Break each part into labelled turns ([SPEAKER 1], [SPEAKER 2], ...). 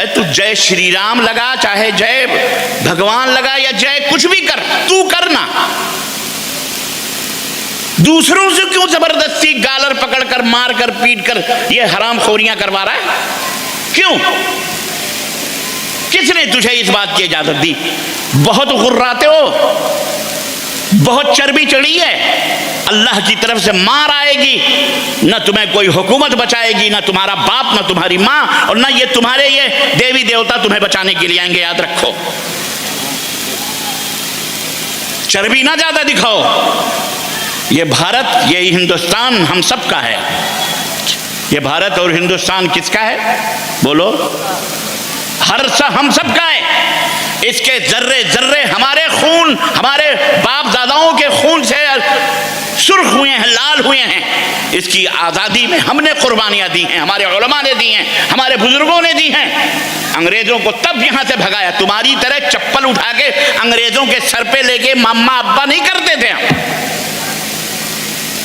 [SPEAKER 1] چاہے تو جے شری رام لگا، چاہے جے بھگوان لگا، یا جے کچھ بھی کر، تو کرنا۔ دوسروں سے کیوں زبردستی گالر پکڑ کر، مار کر، پیٹ کر یہ حرام خوریاں کروا رہا ہے؟ کیوں؟ کس نے تجھے اس بات کی اجازت دی؟ بہت غراتے ہو، بہت چربی چڑھی ہے۔ اللہ کی طرف سے مار آئے گی، نہ تمہیں کوئی حکومت بچائے گی، نہ تمہارا باپ، نہ تمہاری ماں، اور نہ یہ تمہارے یہ دیوی دیوتا تمہیں بچانے کے لیے آئیں گے، یاد رکھو۔ چربی نہ زیادہ دکھاؤ۔ یہ بھارت، یہ ہندوستان ہم سب کا ہے۔ یہ بھارت اور ہندوستان کس کا ہے؟ بولو۔ ہر سا ہم سب کا ہے۔ اس کے ذرے ذرے ہمارے خون، ہمارے باپ داداؤں کے خون سے سرخ ہوئے ہیں، لال ہوئے ہیں۔ اس کی آزادی میں ہم نے قربانیاں دی ہیں، ہمارے علماء نے دی ہیں، ہمارے بزرگوں نے دی ہیں۔ انگریزوں کو تب یہاں سے بھگایا، تمہاری طرح چپل اٹھا کے انگریزوں کے سر پہ لے کے ماما ابا نہیں کرتے تھے ہم۔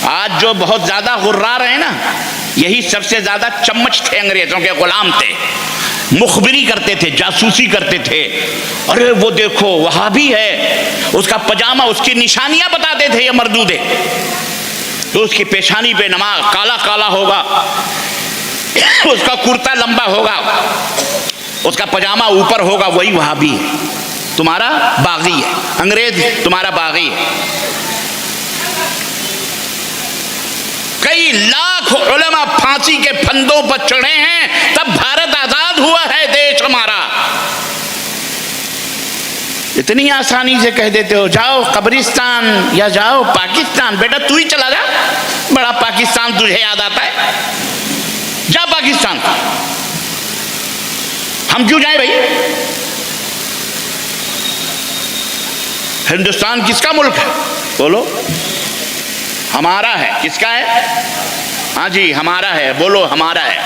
[SPEAKER 1] آج جو بہت زیادہ غرا رہے ہیں نا، یہی سب سے زیادہ چمچ تھے، انگریزوں کے غلام تھے، مخبری کرتے تھے، جاسوسی کرتے تھے۔ ارے وہ دیکھو وہابی ہے، اس کا پجامہ، اس کی نشانیاں بتاتے تھے یہ مردود ہے، تو اس کی پیشانی پہ نماز کالا کالا ہوگا، اس کا کرتا لمبا ہوگا، اس کا پجامہ اوپر ہوگا، وہی وہابی ہے، تمہارا باغی ہے، انگریز تمہارا باغی ہے۔ کئی لاکھ علماء پھانسی کے پھندوں پر چڑھے ہیں، تب بھارت آزاد ہوا ہے، دیش ہمارا۔ اتنی آسانی سے کہہ دیتے ہو جاؤ قبرستان یا جاؤ پاکستان۔ بیٹا تو ہی چلا جا، بڑا پاکستان تجھے یاد آتا ہے، جا پاکستان۔ ہم کیوں جائیں بھائی؟ ہندوستان کس کا ملک ہے؟ بولو۔ ہمارا ہے۔ کس کا ہے؟ ہاں جی ہمارا ہے، بولو ہمارا ہے،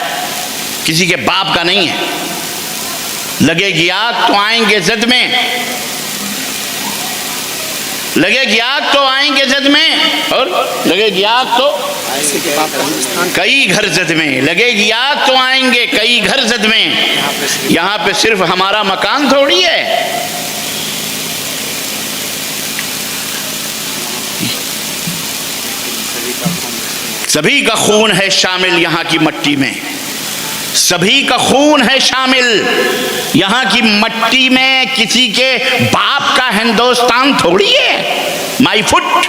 [SPEAKER 1] کسی کے باپ کا نہیں ہے۔ لگے گی آگ تو آئیں گے زد میں، لگے گی آگ تو آئیں گے زد میں، اور لگے گی آگ تو کئی گھر زد میں، لگے گی آگ تو آئیں گے کئی گھر زد میں۔ یہاں پہ صرف ہمارا مکان تھوڑی ہے، سبھی کا خون ہے شامل یہاں کی مٹی میں، سبھی کا خون ہے شامل یہاں کی مٹی میں۔ کسی کے باپ کا ہندوستان تھوڑی ہے۔ مائی فٹ،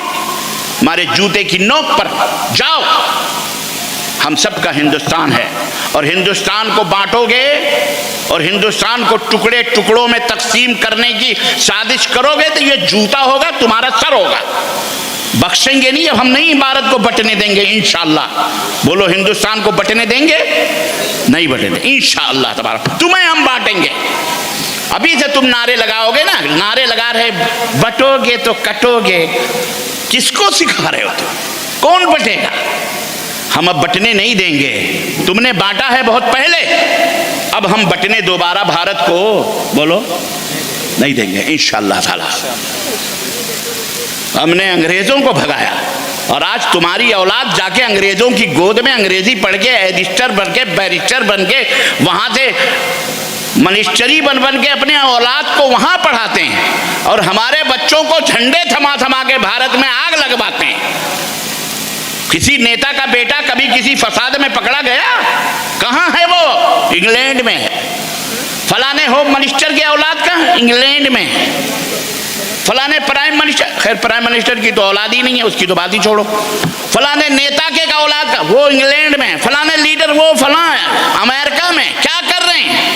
[SPEAKER 1] ہمارے جوتے کی نوک پر جاؤ، ہم سب کا ہندوستان ہے۔ اور ہندوستان کو بانٹو گے اور ہندوستان کو ٹکڑے ٹکڑوں میں تقسیم کرنے کی سازش کرو گے تو یہ جوتا ہوگا، تمہارا سر ہوگا۔ بخشیں گے نہیں، اب ہم نہیں بھارت کو بٹنے دیں گے انشاءاللہ۔ بولو ہندوستان کو بٹنے دیں گے؟ نہیں بٹنے دیں انشاءاللہ تبارک۔ تمہیں ہم بانٹیں گے۔ ابھی سے تم نعرے لگاؤ گے نا، نعرے لگا رہے بٹو گے تو کٹو گے، کس کو سکھا رہے ہو تم؟ کون بٹے گا؟ ہم اب بٹنے نہیں دیں گے، تم نے بانٹا ہے بہت پہلے، اب ہم بٹنے دوبارہ بھارت کو، بولو، نہیں دیں گے انشاءاللہ تعالی۔ ہم نے انگریزوں کو بھگایا، اور آج تمہاری اولاد جا کے انگریزوں کی گود میں انگریزی پڑھ کے ایڈسٹر بن کے، بیرسٹر بن کے، وہاں سے منسٹری بن کے اپنے اولاد کو وہاں پڑھاتے ہیں، اور ہمارے بچوں کو جھنڈے تھما تھما کے بھارت میں آگ لگواتے ہیں۔ کسی نیتا کا بیٹا کبھی کسی فساد میں پکڑا گیا؟ کہاں ہے وہ؟ انگلینڈ میں ہے۔ فلانے ہوم منسٹر کی اولاد کہاں؟ انگلینڈ میں ہے۔ فلانے پرائم منسٹر، خیر پرائم منسٹر کی تو اولاد ہی نہیں ہے، اس کی تو بات ہی چھوڑو۔ فلانے نیتا کے کا اولاد کا، وہ انگلینڈ میں ہے۔ فلانے لیڈر وہ فلاں امریکہ میں، کیا کر رہے ہیں؟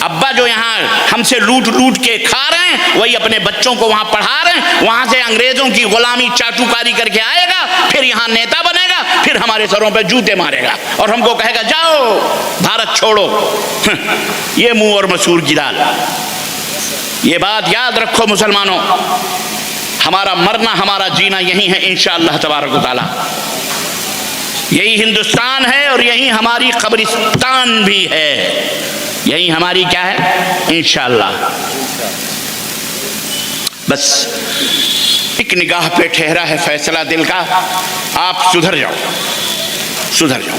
[SPEAKER 1] ابا جو یہاں ہم سے لوٹ لوٹ کے کھا رہے ہیں، وہی اپنے بچوں کو وہاں پڑھا رہے ہیں، وہاں سے انگریزوں کی غلامی چاٹوکاری کر کے آئے گا، پھر یہاں نیتا بنے گا، پھر ہمارے سروں پہ جوتے مارے گا، اور ہم کو کہے گا جاؤ بھارت چھوڑو۔ یہ منہ اور مسور کی دال۔ یہ بات یاد رکھو مسلمانوں، ہمارا مرنا ہمارا جینا یہی ہے انشاءاللہ تبارک و تعالی۔ یہی ہندوستان ہے اور یہی ہماری قبرستان بھی ہے، یہی ہماری کیا ہے انشاءاللہ۔ بس ایک نگاہ پہ ٹھہرا ہے فیصلہ دل کا، آپ سدھر جاؤ، سدھر جاؤ۔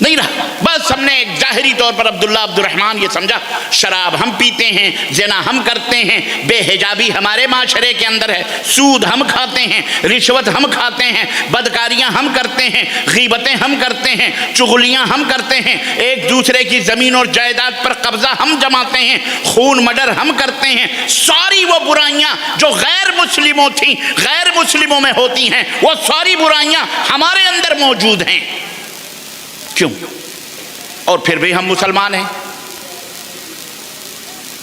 [SPEAKER 1] نہیں رہا. بس ہم نے ظاہری طور پر عبداللہ عبدالرحمن یہ سمجھا شراب ہم پیتے ہیں، زنا ہم کرتے ہیں، بے حجابی ہمارے معاشرے کے اندر ہے، سود ہم کھاتے ہیں، رشوت ہم کھاتے ہیں، بدکاریاں ہم کرتے ہیں، غیبتیں ہم کرتے ہیں، چغلیاں ہم کرتے ہیں، ایک دوسرے کی زمین اور جائیداد پر قبضہ ہم جماتے ہیں، خون مڈر ہم کرتے ہیں. ساری وہ برائیاں جو غیر مسلموں تھیں، غیر مسلموں میں ہوتی ہیں، وہ ساری برائیاں ہمارے اندر موجود ہیں. کیوں؟ اور پھر بھی ہم مسلمان ہیں.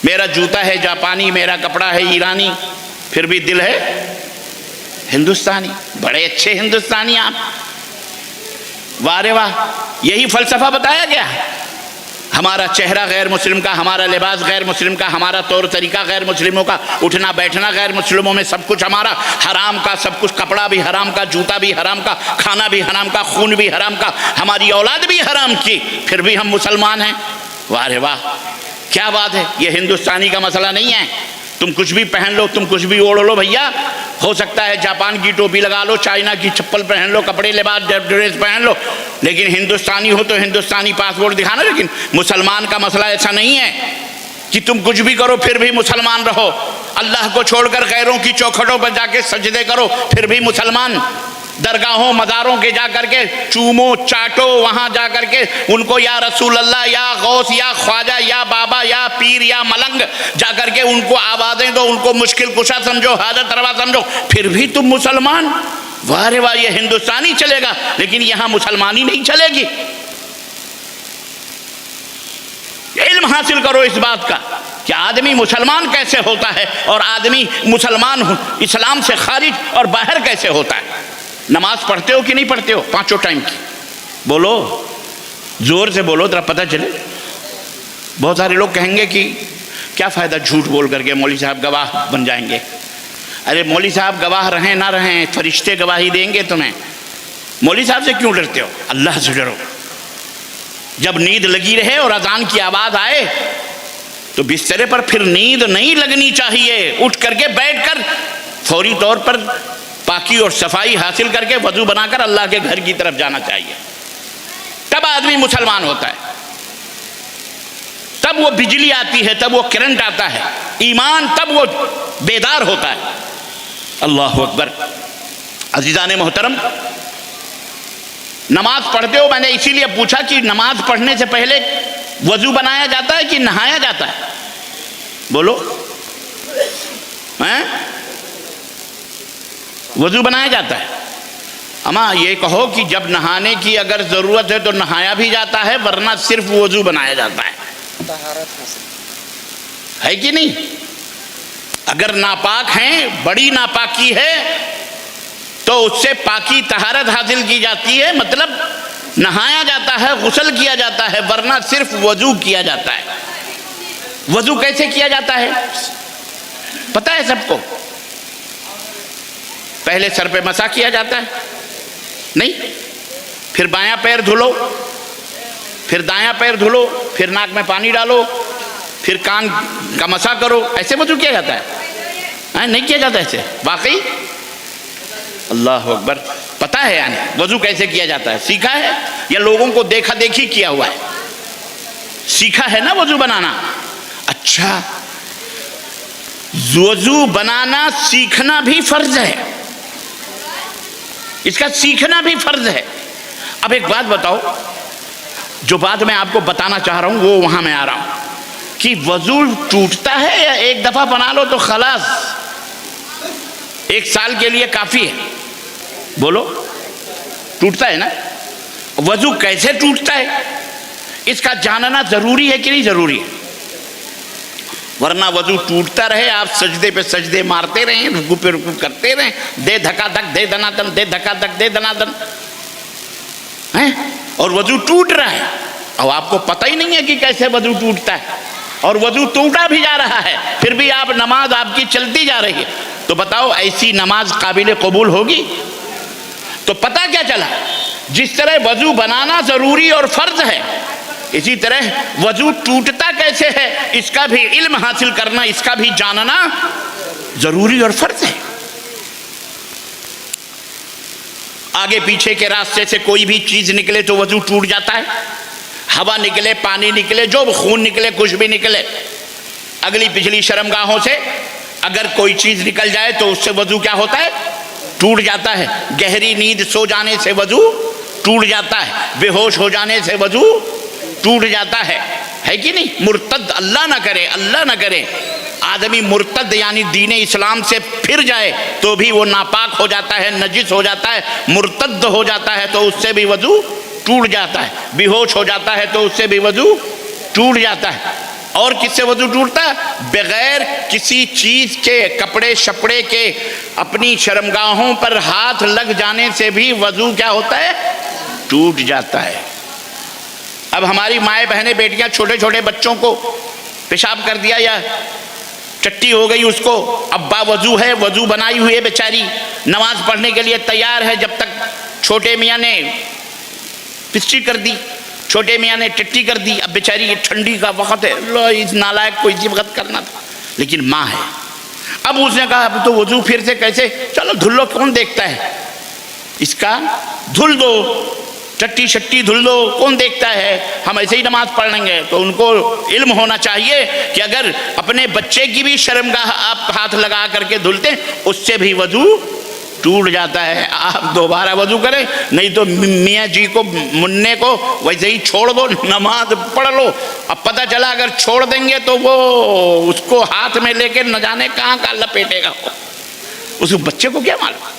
[SPEAKER 1] میرا جوتا ہے جاپانی، میرا کپڑا ہے ایرانی، پھر بھی دل ہے ہندوستانی. بڑے اچھے ہندوستانی آپ، واہ رے واہ. یہی فلسفہ بتایا گیا. ہمارا چہرہ غیر مسلم کا، ہمارا لباس غیر مسلم کا، ہمارا طور طریقہ غیر مسلموں کا، اٹھنا بیٹھنا غیر مسلموں میں، سب کچھ ہمارا حرام کا، سب کچھ کپڑا بھی حرام کا، جوتا بھی حرام کا، کھانا بھی حرام کا، خون بھی حرام کا، ہماری اولاد بھی حرام کی، پھر بھی ہم مسلمان ہیں. واہ رے واہ، کیا بات ہے. یہ ہندوستانی کا مسئلہ نہیں ہے. تم کچھ بھی پہن لو، تم کچھ بھی اوڑھ لو بھیا. ہو سکتا ہے جاپان کی ٹوپی لگا لو، چائنا کی چپل پہن لو، کپڑے لباس ڈریس پہن لو، لیکن ہندوستانی ہو تو ہندوستانی پاسپورٹ دکھانا. لیکن مسلمان کا مسئلہ ایسا نہیں ہے کہ تم کچھ بھی کرو پھر بھی مسلمان رہو. اللہ کو چھوڑ کر غیروں کی چوکھٹوں پر جا کے سجدے کرو پھر بھی مسلمان. درگاہوں مزاروں کے جا کر کے چومو چاٹو، وہاں جا کر کے ان کو یا رسول اللہ یا غوث یا خواجہ یا بابا یا پیر یا ملنگ جا کر کے ان کو آوازیں دو، ان کو مشکل کشا سمجھو، حاجت روا سمجھو، پھر بھی تم مسلمان. واہ رے واہ. یہ ہندوستانی چلے گا لیکن یہاں مسلمانی نہیں چلے گی. علم حاصل کرو اس بات کا کہ آدمی مسلمان کیسے ہوتا ہے اور آدمی مسلمان اسلام سے خارج اور باہر کیسے ہوتا ہے. نماز پڑھتے ہو کہ نہیں پڑھتے ہو؟ پانچوں ٹائم کی بولو، زور سے بولو ذرا پتہ چلے. بہت سارے لوگ کہیں گے کہ کیا فائدہ جھوٹ بول کر کے، مولوی صاحب گواہ بن جائیں گے. ارے مولوی صاحب گواہ رہیں نہ رہیں، فرشتے گواہی دیں گے تمہیں. مولوی صاحب سے کیوں ڈرتے ہو؟ اللہ سے ڈرو. جب نیند لگی رہے اور اذان کی آواز آئے تو بسترے پر پھر نیند نہیں لگنی چاہیے. اٹھ کر کے بیٹھ کر فوری طور پر پاکی اور صفائی حاصل کر کے وضو بنا کر اللہ کے گھر کی طرف جانا چاہیے. تب آدمی مسلمان ہوتا ہے، تب وہ بجلی آتی ہے، تب وہ کرنٹ آتا ہے ایمان، تب وہ بیدار ہوتا ہے. اللہ اکبر. عزیزان محترم، نماز پڑھتے ہو؟ میں نے اسی لیے پوچھا کہ نماز پڑھنے سے پہلے وضو بنایا جاتا ہے کہ نہایا جاتا ہے؟ بولو. وضو بنایا جاتا ہے. اما یہ کہو کہ جب نہانے کی اگر ضرورت ہے تو نہایا بھی جاتا ہے ورنہ صرف وضو بنایا جاتا ہے؟ ہے کہ نہیں؟ اگر ناپاک ہیں، بڑی ناپاکی ہے تو اس سے پاکی طہارت حاصل کی جاتی ہے، مطلب نہایا جاتا ہے، غسل کیا جاتا ہے، ورنہ صرف وضو کیا جاتا ہے. وضو کیسے کیا جاتا ہے پتہ ہے سب کو؟ پہلے سر پہ مسح کیا جاتا ہے، نہیں؟ پھر بایاں پیر دھلو، پھر دایاں پیر دھلو، پھر ناک میں پانی ڈالو، پھر کان کا مسح کرو. ایسے وضو کیا جاتا ہے؟ نہیں کیا جاتا ایسے؟ واقعی؟ اللہ اکبر. پتہ ہے یعنی وضو کیسے کیا جاتا ہے؟ سیکھا ہے یا لوگوں کو دیکھا دیکھی کیا ہوا ہے؟ سیکھا ہے نا وضو بنانا. اچھا، وضو بنانا سیکھنا بھی فرض ہے، اس کا سیکھنا بھی فرض ہے. اب ایک بات بتاؤ، جو بات میں آپ کو بتانا چاہ رہا ہوں وہ وہاں میں آ رہا ہوں کہ وضو ٹوٹتا ہے یا ایک دفعہ بنا لو تو خلاص ایک سال کے لیے کافی ہے؟ بولو. ٹوٹتا ہے نا. وضو کیسے ٹوٹتا ہے اس کا جاننا ضروری ہے کہ نہیں ضروری ہے؟ ورنہ وضو ٹوٹتا رہے، آپ سجدے پہ سجدے مارتے رہیں، رکوع پہ رکوع کرتے رہیں، دے دھکا دھک دے دنا دن، دے دھکا دھک دے دنا دن، اور وضو ٹوٹ رہا ہے اور آپ کو پتہ ہی نہیں ہے کہ کیسے وضو ٹوٹتا ہے، اور وضو ٹوٹا بھی جا رہا ہے پھر بھی آپ نماز آپ کی چلتی جا رہی ہے. تو بتاؤ ایسی نماز قابل قبول ہوگی؟ تو پتہ کیا چلا؟ جس طرح وضو بنانا ضروری اور فرض ہے، اسی طرح وضو ٹوٹتا کیسے ہے اس کا بھی علم حاصل کرنا، اس کا بھی جاننا ضروری اور فرض ہے. آگے پیچھے کے راستے سے کوئی بھی چیز نکلے تو وضو ٹوٹ جاتا ہے. ہوا نکلے، پانی نکلے، جو خون نکلے، کچھ بھی نکلے، اگلی پچھلی شرمگاہوں سے اگر کوئی چیز نکل جائے تو اس سے وضو کیا ہوتا ہے؟ ٹوٹ جاتا ہے. گہری نیند سو جانے سے وضو ٹوٹ جاتا ہے. بے ہوش ہو جانے سے وضو ٹوٹ جاتا ہے کہ نہیں؟ مرتد، اللہ نہ کرے، اللہ نہ کرے، آدمی مرتد یعنی دین اسلام سے پھر جائے تو بھی وہ ناپاک ہو جاتا ہے، نجس ہو جاتا ہے. مرتد ہو جاتا ہے تو اس سے بھی وضو ٹوٹ جاتا ہے. بے ہوش ہو جاتا ہے تو اس سے بھی وضو ٹوٹ جاتا ہے. اور کس سے وضو ٹوٹتا ہے؟ بغیر کسی چیز کے، کپڑے شپڑے کے اپنی شرمگاہوں پر ہاتھ لگ جانے سے بھی وضو کیا ہوتا ہے؟ ٹوٹ جاتا ہے. اب ہماری مائیں بہنیں بیٹیاں چھوٹے چھوٹے بچوں کو پیشاب کر دیا یا چٹی ہو گئی اس کو، ابا وضو ہے، وضو بنائی ہوئی ہے بیچاری، نماز پڑھنے کے لیے تیار ہے، جب تک چھوٹے میاں نے پسٹی کر دی، چھوٹے میاں نے ٹٹی کر دی. اب بیچاری یہ ٹھنڈی کا وقت ہے، اللہ اس نالائق کو اسی وقت کرنا تھا، لیکن ماں ہے. اب اس نے کہا اب تو وضو پھر سے کیسے، چلو دھل لو، کون دیکھتا ہے اس کا، دھل دو، چٹی شٹی دھل دو، کون دیکھتا ہے، ہم ایسے ہی نماز پڑھ لیں گے. تو ان کو علم ہونا چاہیے کہ اگر اپنے بچے کی بھی شرمگاہ آپ ہاتھ لگا کر کے دھلتے اس سے بھی وضو ٹوٹ جاتا ہے. آپ دوبارہ وضو کریں، نہیں تو میاں جی کو، منع کو ویسے ہی چھوڑ دو، نماز پڑھ لو. اب پتہ چلا اگر چھوڑ دیں گے تو وہ اس کو ہاتھ میں لے کے نہ جانے کہاں کا لپیٹے گا، اس بچے کو کیا معلوم.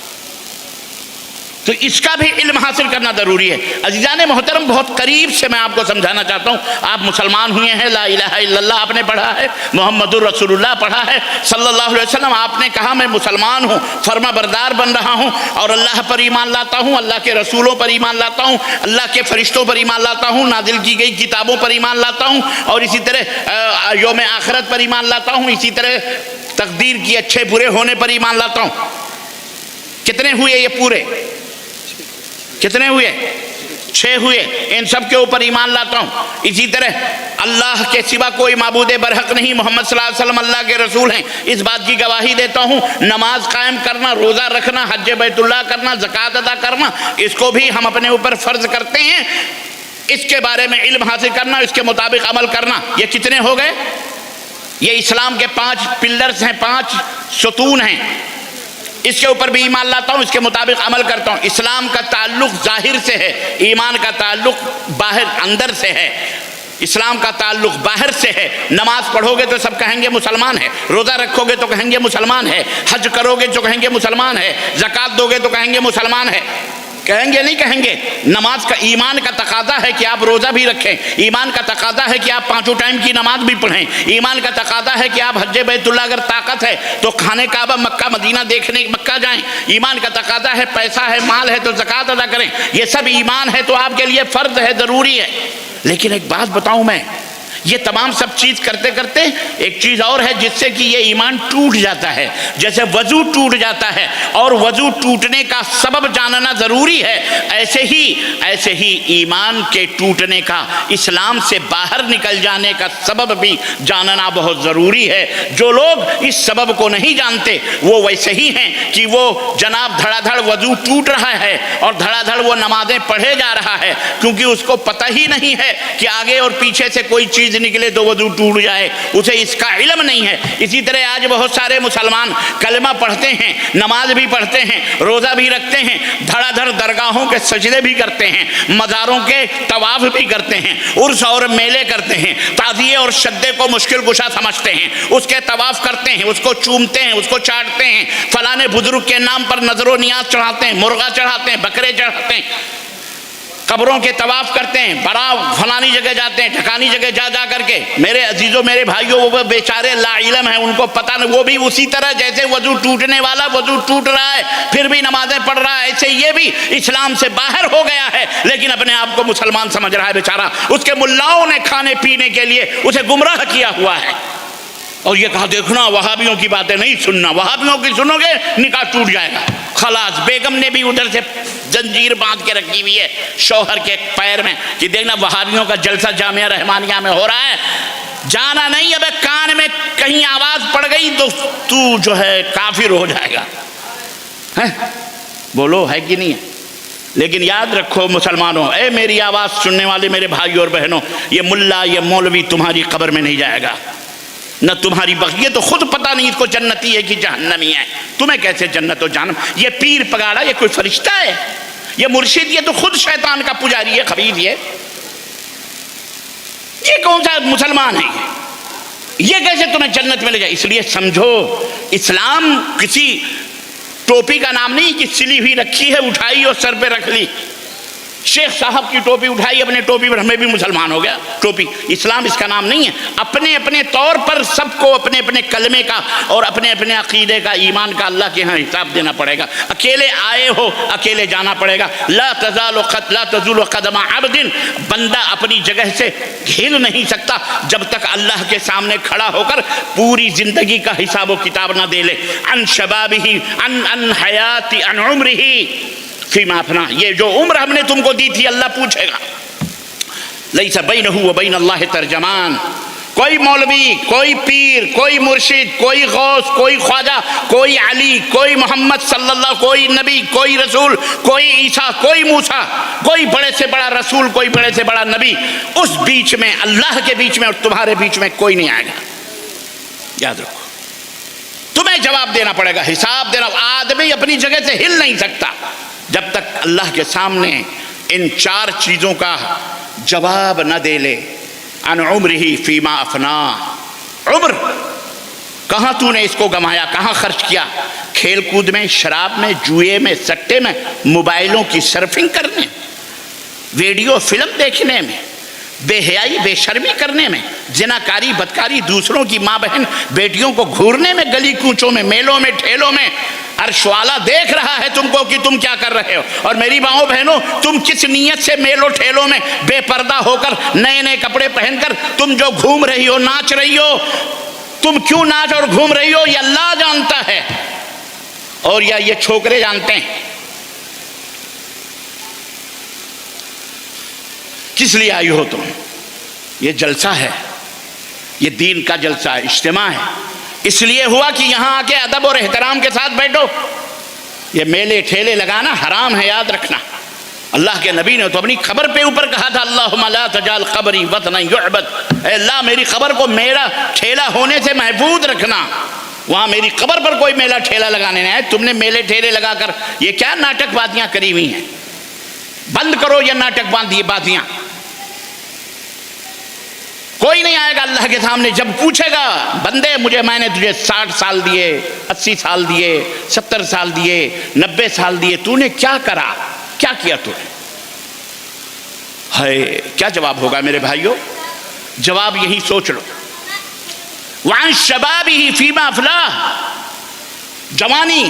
[SPEAKER 1] تو اس کا بھی علم حاصل کرنا ضروری ہے. عزیزان محترم، بہت قریب سے میں آپ کو سمجھانا چاہتا ہوں. آپ مسلمان ہوئے ہیں، لا الہ الا اللہ آپ نے پڑھا ہے، محمد الرسول اللہ پڑھا ہے صلی اللہ علیہ وسلم. آپ نے کہا میں مسلمان ہوں، فرما بردار بن رہا ہوں اور اللہ پر ایمان لاتا ہوں، اللہ کے رسولوں پر ایمان لاتا ہوں، اللہ کے فرشتوں پر ایمان لاتا ہوں، نازل کی گئی کتابوں پر ایمان لاتا ہوں، اور اسی طرح یوم آخرت پر ایمان لاتا ہوں، اسی طرح تقدیر کی اچھے برے ہونے پر ایمان لاتا ہوں. کتنے ہوئے یہ پورے؟ کتنے ہوئے؟ 6 ہوئے. ان سب کے اوپر ایمان لاتا ہوں. اسی طرح اللہ کے سوا کوئی معبود برحق نہیں، محمد صلی اللہ علیہ وسلم اللہ کے رسول ہیں، اس بات کی گواہی دیتا ہوں. نماز قائم کرنا، روزہ رکھنا، حج بیت اللہ کرنا، زکوٰۃ ادا کرنا، اس کو بھی ہم اپنے اوپر فرض کرتے ہیں. اس کے بارے میں علم حاصل کرنا، اس کے مطابق عمل کرنا. یہ کتنے ہو گئے؟ یہ اسلام کے 5 پلرز ہیں، 5 ستون ہیں. اس کے اوپر بھی ایمان لاتا ہوں، اس کے مطابق عمل کرتا ہوں. اسلام کا تعلق ظاہر سے ہے، ایمان کا تعلق باہر اندر سے ہے. اسلام کا تعلق باہر سے ہے. نماز پڑھو گے تو سب کہیں گے مسلمان ہے، روزہ رکھو گے تو کہیں گے مسلمان ہے، حج کرو گے تو کہیں گے مسلمان ہے، زکوٰۃ دو گے تو کہیں گے مسلمان ہے. کہیں گے نہیں کہیں گے. نماز کا، ایمان کا تقاضا ہے کہ آپ روزہ بھی رکھیں، ایمان کا تقاضا ہے کہ آپ 5 ٹائم کی نماز بھی پڑھیں، ایمان کا تقاضا ہے کہ آپ حج بیت اللہ اگر طاقت ہے تو خانہ کعبہ مکہ مدینہ دیکھنے مکہ جائیں، ایمان کا تقاضا ہے پیسہ ہے مال ہے تو زکوٰۃ ادا کریں. یہ سب ایمان ہے تو آپ کے لیے فرض ہے، ضروری ہے. لیکن ایک بات بتاؤں میں، یہ تمام سب چیز کرتے کرتے ایک چیز اور ہے جس سے کہ یہ ایمان ٹوٹ جاتا ہے. جیسے وضو ٹوٹ جاتا ہے اور وضو ٹوٹنے کا سبب جاننا ضروری ہے، ایسے ہی ایمان کے ٹوٹنے کا، اسلام سے باہر نکل جانے کا سبب بھی جاننا بہت ضروری ہے. جو لوگ اس سبب کو نہیں جانتے وہ ویسے ہی ہیں کہ وہ جناب دھڑا دھڑ وضو ٹوٹ رہا ہے اور دھڑا دھڑ وہ نمازیں پڑھے جا رہا ہے، کیونکہ اس کو پتہ ہی نہیں ہے کہ آگے اور پیچھے سے کوئی چیز نکلے تو وضو ٹوٹ جائے، اسے اس کا علم نہیں ہے. اسی طرح آج بہت سارے مسلمان کلمہ پڑھتے ہیں، نماز بھی پڑھتے ہیں، روزہ بھی رکھتے ہیں، دھڑا دھڑ درگاہوں کے سجدے بھی کرتے ہیں، مزاروں کے طواف بھی کرتے ہیں، عرس اور میلے کرتے ہیں، تعزیے اور شدے کو مشکل کشا سمجھتے ہیں، اس کے طواف کرتے ہیں، اس کو چومتے ہیں، اس کو چاٹتے ہیں، فلانے بزرگ کے نام پر نظر و نیاز چڑھاتے ہیں، مرغا چڑھاتے ہیں، بکرے چڑھاتے ہیں، قبروں کے طواف کرتے ہیں، بڑا فلانی جگہ جاتے ہیں، ٹھکانی جگہ جا کر کے. میرے عزیزوں، میرے بھائیوں، وہ بیچارے لا علم ہیں، ان کو پتہ نہیں. وہ بھی اسی طرح جیسے وضو ٹوٹنے والا وضو ٹوٹ رہا ہے پھر بھی نمازیں پڑھ رہا ہے، ایسے یہ بھی اسلام سے باہر ہو گیا ہے لیکن اپنے آپ کو مسلمان سمجھ رہا ہے. بیچارہ اس کے ملاؤں نے کھانے پینے کے لیے اسے گمراہ کیا ہوا ہے اور یہ کہا دیکھنا وہابیوں کی باتیں نہیں سننا، وہابیوں کی سنو گے نکاح ٹوٹ جائے گا. خلاص بیگم نے بھی ادھر سے زنجیر باندھ کے رکھی ہوئی ہے شوہر کے پیر میں کہ دیکھنا وہابیوں کا جلسہ جامعہ رحمانیہ میں ہو رہا ہے، جانا نہیں. اب کان میں کہیں آواز پڑ گئی تو جو ہے کافر ہو جائے گا. بولو ہے کہ نہیں ہے؟ لیکن یاد رکھو مسلمانوں، اے میری آواز سننے والے میرے بھائیوں اور بہنوں، یہ ملا یہ مولوی تمہاری قبر میں نہیں جائے گا، نہ تمہاری بغیر تو خود پتہ نہیں اس کو جنتی ہے کہ جہنمی ہے، تمہیں کیسے جنت و جہنم؟ یہ پیر پگاڑا یہ کوئی فرشتہ ہے؟ یہ مرشد یہ تو خود شیطان کا پجاری ہے، خبیث یہ کون سا مسلمان ہے؟ یہ کیسے تمہیں جنت میں لے جائے؟ اس لیے سمجھو اسلام کسی ٹوپی کا نام نہیں کہ سلی ہوئی رکھی ہے اٹھائی اور سر پہ رکھ لی، شیخ صاحب کی ٹوپی اٹھائی اپنے ٹوپی پر ہمیں بھی مسلمان ہو گیا ٹوپی، اسلام اس کا نام نہیں ہے۔ اپنے اپنے طور پر سب کو اپنے اپنے کلمے کا اور اپنے اپنے عقیدے کا ایمان کا اللہ کے ہاں حساب دینا پڑے گا، اکیلے آئے ہو اکیلے جانا پڑے گا۔ لا تزول قدم عبد، بندہ اپنی جگہ سے ہل نہیں سکتا جب تک اللہ کے سامنے کھڑا ہو کر پوری زندگی کا حساب و کتاب نہ دے لے۔ عن شبابہ عن حیات عن عمرہ فیما افنا، یہ جو عمر ہم نے تم کو دی تھی اللہ پوچھے گا۔ لیس بینہ و بین اللہ ترجمان، کوئی مولوی، کوئی پیر، کوئی مرشد، کوئی غوث، کوئی خواجہ، کوئی علی، کوئی محمد صلی اللہ، کوئی نبی، کوئی رسول، کوئی عیسیٰ، کوئی موسیٰ، کوئی بڑے سے بڑا رسول، کوئی بڑے سے بڑا نبی، اس بیچ میں اللہ کے بیچ میں اور تمہارے بیچ میں کوئی نہیں آئے گا۔ یاد رکھو تمہیں جواب دینا پڑے گا، حساب دینا۔ آدمی اپنی جگہ سے ہل نہیں سکتا جب تک اللہ کے سامنے ان چار چیزوں کا جواب نہ دے لے۔ عن عمرہ فیما افنا، عمر کہاں تو نے اس کو گمایا، کہاں خرچ کیا؟ کھیل کود میں، شراب میں، جوئے میں، سٹے میں، موبائلوں کی سرفنگ کرنے، ویڈیو فلم دیکھنے میں، بے حیائی بے شرمی کرنے میں، زناکاری بدکاری، دوسروں کی ماں بہن بیٹیوں کو گھورنے میں، گلی کوچوں میں، میلوں میں، ٹھیلوں میں۔ عرش والا دیکھ رہا ہے تم کو کہ تم کیا کر رہے ہو۔ اور میری ماؤں بہنوں، تم کس نیت سے میلوں ٹھیلوں میں بے پردہ ہو کر، نئے نئے کپڑے پہن کر تم جو گھوم رہی ہو، ناچ رہی ہو، تم کیوں ناچ اور گھوم رہی ہو یہ اللہ جانتا ہے، اور یا یہ چھوکرے جانتے ہیں۔ کس لیے آئی ہو تم؟ یہ جلسہ ہے، یہ دین کا جلسہ ہے، اجتماع ہے، اس لیے ہوا کہ یہاں آ کے ادب اور احترام کے ساتھ بیٹھو۔ یہ میلے ٹھیلے لگانا حرام ہے، یاد رکھنا۔ اللہ کے نبی نے تو اپنی قبر پہ اوپر کہا تھا، اللہم لا تجعل قبری وطنا یعبد، اے اللہ میری قبر کو میرا ٹھیلا ہونے سے محفوظ رکھنا، وہاں میری قبر پر کوئی میلہ ٹھیلا لگانے نہیں ہے۔ تم نے میلے ٹھیلے لگا کر یہ کیا ناٹک بازیاں کری ہوئی ہیں؟ بند کرو یہ ناٹک بازیاں۔ کوئی نہیں آئے گا اللہ کے سامنے جب پوچھے گا، بندے مجھے میں نے تجھے 60 سال دیے، 80 سال دیے، 70 سال دیے، 90 سال دیے، تو نے کیا کرا، کیا کیا تو نے؟ ہے کیا جواب ہوگا میرے بھائیوں؟ جواب یہی سوچ لو۔ وعن شبابہ فیما افلاہ، جوانی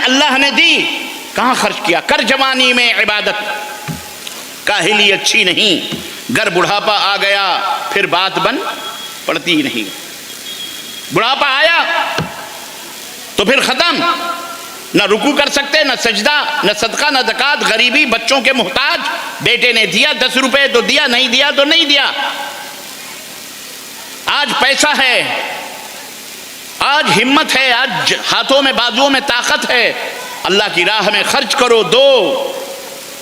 [SPEAKER 1] اللہ نے دی، کہاں خرچ کیا؟ کر جوانی میں عبادت، کاہلی اچھی نہیں، گر بڑھاپا آ گیا پھر بات بن پڑتی نہیں۔ بڑھاپا آیا تو پھر ختم، نہ رکوع کر سکتے، نہ سجدہ، نہ صدقہ، نہ زکوٰۃ، غریبی، بچوں کے محتاج، بیٹے نے دیا 10 روپے تو دیا، نہیں دیا تو نہیں دیا۔ آج پیسہ ہے، آج ہمت ہے، آج ہاتھوں میں بازوؤں میں طاقت ہے، اللہ کی راہ میں خرچ کرو، دو،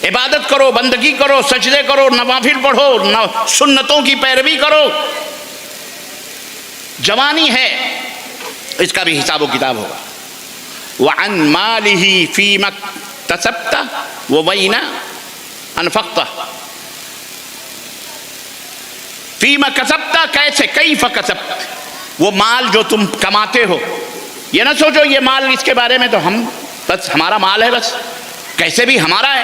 [SPEAKER 1] عبادت کرو، بندگی کرو، سجدے کرو، نوافل پڑھو، سنتوں کی پیروی کرو۔ جوانی ہے، اس کا بھی حساب و کتاب ہوگا۔ وعن مالہ فیما اکتسبت وبین انفقت، فیما کسبت کیسے، کیف کسبت، وہ مال جو تم کماتے ہو، یہ نہ سوچو یہ مال اس کے بارے میں تو ہم بس ہمارا مال ہے، بس کیسے بھی ہمارا ہے،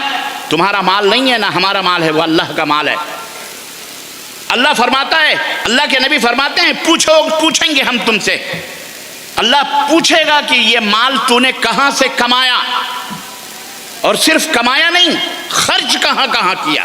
[SPEAKER 1] تمہارا مال نہیں ہے، نہ ہمارا مال ہے، وہ اللہ کا مال ہے۔ اللہ فرماتا ہے، اللہ کے نبی فرماتے ہیں، پوچھیں گے ہم تم سے، اللہ پوچھے گا کہ یہ مال تو نے کہاں سے کمایا، اور صرف کمایا نہیں، خرچ کہاں کہاں کیا۔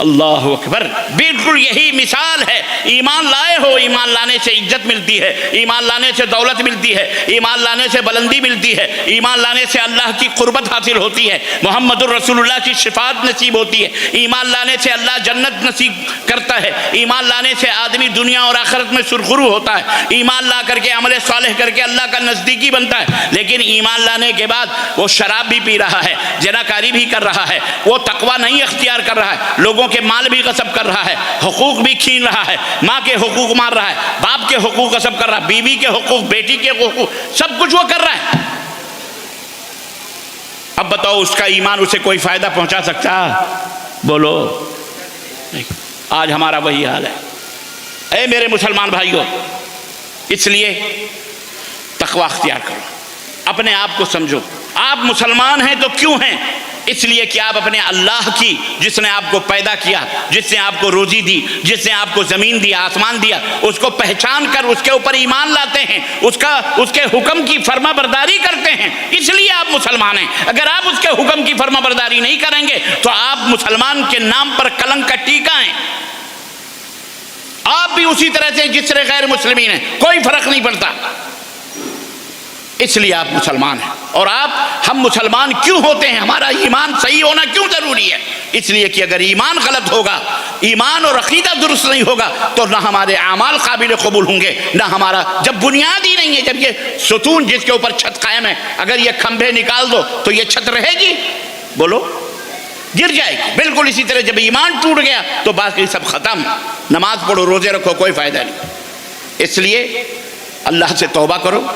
[SPEAKER 1] اللہ اکبر، بالکل یہی مثال ہے۔ ایمان لائے ہو، ایمان لانے سے عزت ملتی ہے، ایمان لانے سے دولت ملتی ہے، ایمان لانے سے بلندی ملتی ہے، ایمان لانے سے اللہ کی قربت حاصل ہوتی ہے، محمد الرسول اللہ کی شفاعت نصیب ہوتی ہے، ایمان لانے سے اللہ جنت نصیب کرتا ہے، ایمان لانے سے آدمی دنیا اور آخرت میں سرخرو ہوتا ہے، ایمان لا کر کے عمل صالح کر کے اللہ کا نزدیکی بنتا ہے۔ لیکن ایمان لانے کے بعد وہ شراب بھی پی رہا ہے، زناکاری بھی کر رہا ہے، وہ تقوی نہیں اختیار کر رہا ہے، لوگوں کے مال بھی غصب کر رہا ہے، حقوق بھی چھین رہا ہے، ماں کے حقوق مار رہا ہے، باپ کے حقوق غصب کر رہا ہے، بیوی کے حقوق، بیٹی کے حقوق، سب کچھ وہ کر رہا ہے۔ اب بتاؤ اس کا ایمان اسے کوئی فائدہ پہنچا سکتا؟ بولو نہیں۔ آج ہمارا وہی حال ہے۔ اے میرے مسلمان بھائیوں، اس لیے تقوی اختیار کرو، اپنے آپ کو سمجھو۔ آپ مسلمان ہیں تو کیوں ہیں؟ اس لیے کہ آپ اپنے اللہ کی، جس نے آپ کو پیدا کیا، جس نے آپ کو روزی دی، جس نے آپ کو زمین دیا، آسمان دیا، اس کو پہچان کر اس کے اوپر ایمان لاتے ہیں، اس کے حکم کی فرما برداری کرتے ہیں، اس لیے آپ مسلمان ہیں۔ اگر آپ اس کے حکم کی فرما برداری نہیں کریں گے تو آپ مسلمان کے نام پر کلنک کا ٹیکا ہیں۔ آپ بھی اسی طرح سے جس طرح غیر مسلمین ہیں، کوئی فرق نہیں پڑتا۔ اس لیے آپ مسلمان ہیں۔ اور ہم مسلمان کیوں ہوتے ہیں؟ ہمارا ایمان صحیح ہونا کیوں ضروری ہے؟ اس لیے کہ اگر ایمان غلط ہوگا، ایمان اور عقیدہ درست نہیں ہوگا تو نہ ہمارے اعمال قابل قبول ہوں گے، نہ ہمارا، جب بنیاد ہی نہیں ہے، جب یہ ستون جس کے اوپر چھت قائم ہے، اگر یہ کھمبے نکال دو تو یہ چھت رہے گی؟ بولو، گر جائے گی۔ بالکل اسی طرح جب ایمان ٹوٹ گیا تو باقی سب ختم۔ نماز پڑھو، روزے رکھو، کوئی فائدہ نہیں۔ اس لیے اللہ سے توبہ کرو،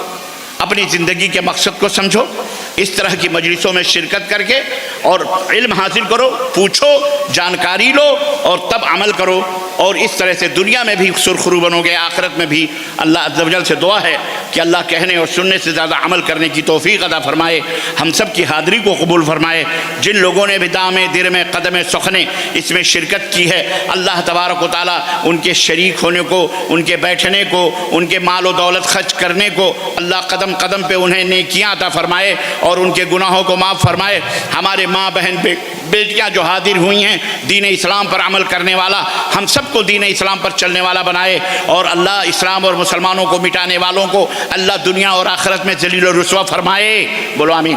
[SPEAKER 1] اپنی زندگی کے مقصد کو سمجھو، اس طرح کی مجلسوں میں شرکت کر کے اور علم حاصل کرو، پوچھو، جانکاری لو اور تب عمل کرو، اور اس طرح سے دنیا میں بھی سرخرو بنو گے، آخرت میں بھی۔ اللہ عز و جل سے دعا ہے کہ اللہ کہنے اور سننے سے زیادہ عمل کرنے کی توفیق عطا فرمائے، ہم سب کی حاضری کو قبول فرمائے۔ جن لوگوں نے بھی دامے درمے قدم سخنے اس میں شرکت کی ہے، اللہ تبارک و تعالیٰ ان کے شریک ہونے کو، ان کے بیٹھنے کو، ان کے مال و دولت خرچ کرنے کو، اللہ قدم قدم پہ انہیں نیکیاں عطا فرمائے اور ان کے گناہوں کو معاف فرمائے۔ ہمارے ماں بہن بیٹیاں جو حاضر ہوئی ہیں، دین اسلام پر عمل کرنے والا، ہم سب کو دین اسلام پر چلنے والا بنائے، اور اللہ اسلام اور مسلمانوں کو مٹانے والوں کو اللہ دنیا اور آخرت میں ذلیل و رسوا فرمائے۔ بولو آمین۔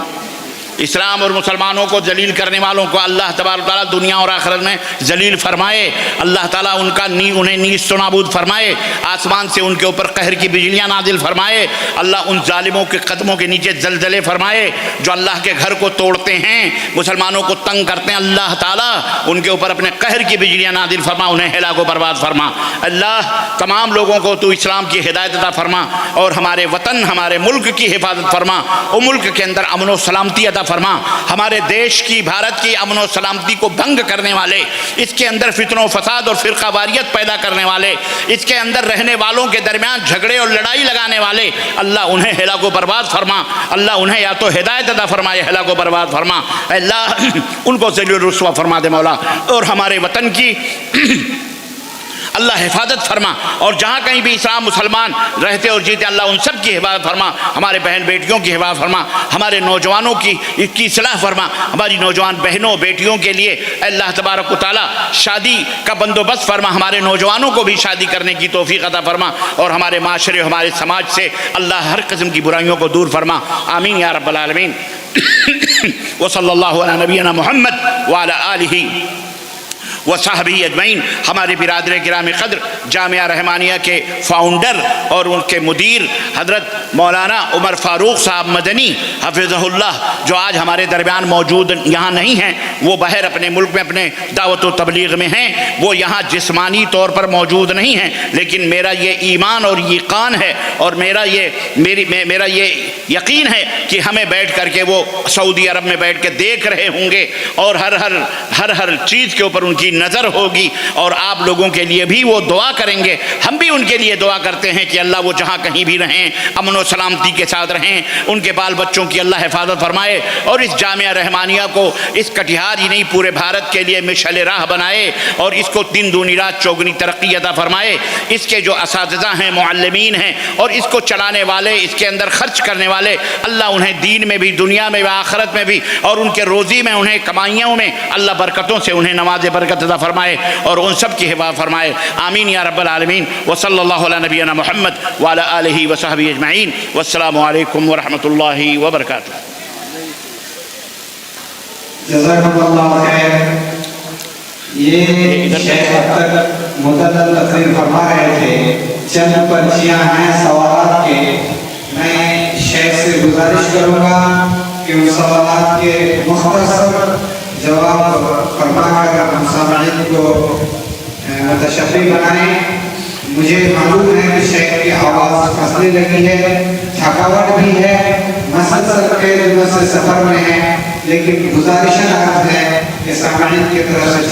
[SPEAKER 1] اسلام اور مسلمانوں کو ذلیل کرنے والوں کو اللہ تبارک تعالیٰ دنیا اور آخرت میں ذلیل فرمائے۔ اللہ تعالیٰ انہیں نیست و نابود فرمائے، آسمان سے ان کے اوپر قہر کی بجلیاں نازل فرمائے۔ اللہ ان ظالموں کے قدموں کے نیچے زلزلے فرمائے جو اللہ کے گھر کو توڑتے ہیں، مسلمانوں کو تنگ کرتے ہیں۔ اللہ تعالیٰ ان کے اوپر اپنے قہر کی بجلیاں نازل فرما، انہیں ہلاک و برباد فرما۔ اللہ تمام لوگوں کو تو اسلام کی ہدایت عطا فرما، اور ہمارے وطن، ہمارے ملک کی حفاظت فرما، اور ملک کے اندر امن و سلامتی عطا فرما۔ ہمارے دیش کی، بھارت کی امن و سلامتی کو بھنگ کرنے والے، اس کے اندر فتن و فساد اور فرقہ واریت پیدا کرنے والے، اس کے اندر رہنے والوں کے درمیان جھگڑے اور لڑائی لگانے والے، اللہ انہیں ہلاک و برباد فرما۔ اللہ انہیں یا تو ہدایت عطا فرمائے، ہلاک و برباد فرما۔ اللہ ان کو ذلیل و رسوا فرما دے مولا، اور ہمارے وطن کی اللہ حفاظت فرما، اور جہاں کہیں بھی اسلام مسلمان رہتے اور جیتے اللہ ان سب کی حفاظت فرما، ہمارے بہن بیٹیوں کی حفاظت فرما، ہمارے نوجوانوں کی اصلاح فرما، ہماری نوجوان بہنوں بیٹیوں کے لیے اللہ تبارک و تعالیٰ شادی کا بندوبست فرما، ہمارے نوجوانوں کو بھی شادی کرنے کی توفیق عطا فرما، اور ہمارے معاشرے، ہمارے سماج سے اللہ ہر قسم کی برائیوں کو دور فرما۔ آمین یا رب العالمین۔ وصلی اللہ علی نبینا محمد وعلی آلہ وصحبہ اجمعین۔ ہمارے برادر کرام قدر جامعہ رحمانیہ کے فاؤنڈر اور ان کے مدیر حضرت مولانا عمر فاروق صاحب مدنی حفظہ اللہ، جو آج ہمارے درمیان موجود یہاں نہیں ہیں، وہ باہر اپنے ملک میں اپنے دعوت و تبلیغ میں ہیں، وہ یہاں جسمانی طور پر موجود نہیں ہیں، لیکن میرا یہ ایمان اور یقین ہے، اور میرا یہ یقین ہے کہ ہمیں بیٹھ کر کے وہ سعودی عرب میں بیٹھ کے دیکھ رہے ہوں گے، اور ہر چیز کے اوپر ان کی نظر ہوگی، اور آپ لوگوں کے لیے بھی وہ دعا کریں گے۔ ہم بھی ان کے لیے دعا کرتے ہیں کہ اللہ وہ جہاں کہیں بھی رہیں امن و سلامتی کے ساتھ رہیں، ان کے بال بچوں کی اللہ حفاظت فرمائے، اور اس جامعہ رحمانیہ کو اس کٹیہار ہی نہیں پورے بھارت کے لیے مشعل راہ بنائے، اور اس کو دن دونی رات چوگنی ترقی عطا فرمائے۔ اس کے جو اساتذہ ہیں، معلمین ہیں، اور اس کو چلانے والے، اس کے اندر خرچ کرنے والے، اللہ انہیں دین میں بھی، دنیا میں بھی، آخرت میں بھی، اور ان کے روزی میں، انہیں کمائیوں میں اللہ برکتوں سے انہیں نواز برکت برکات عطا فرمائے اور ان سب کی حفاظت فرمائے. آمین یا رب العالمین. وصلی اللہ علی نبینا محمد وعلی آلہ وصحبہ اجمعین. والسلام علیکم ورحمۃ اللہ وبرکاتہ.
[SPEAKER 2] جزاکم اللہ خیر. یہ شیخ اب تک مدلل تقریر فرما رہے تھے. چند پرچیاں ہیں سوالات کے. میں شیخ سے گزارش کروں گا کہ ان سوالات کے مختصر جواب فرما کر ہم سامعین کو متشفی بنائیں. مجھے معلوم ہے کہ شیخ کی آواز پھنسنے لگی ہے, تھکاوٹ بھی ہے, مسلسل کئی دنوں سے سفر میں ہے, لیکن گزارش عرض ہے کہ سامعین کی طرف سے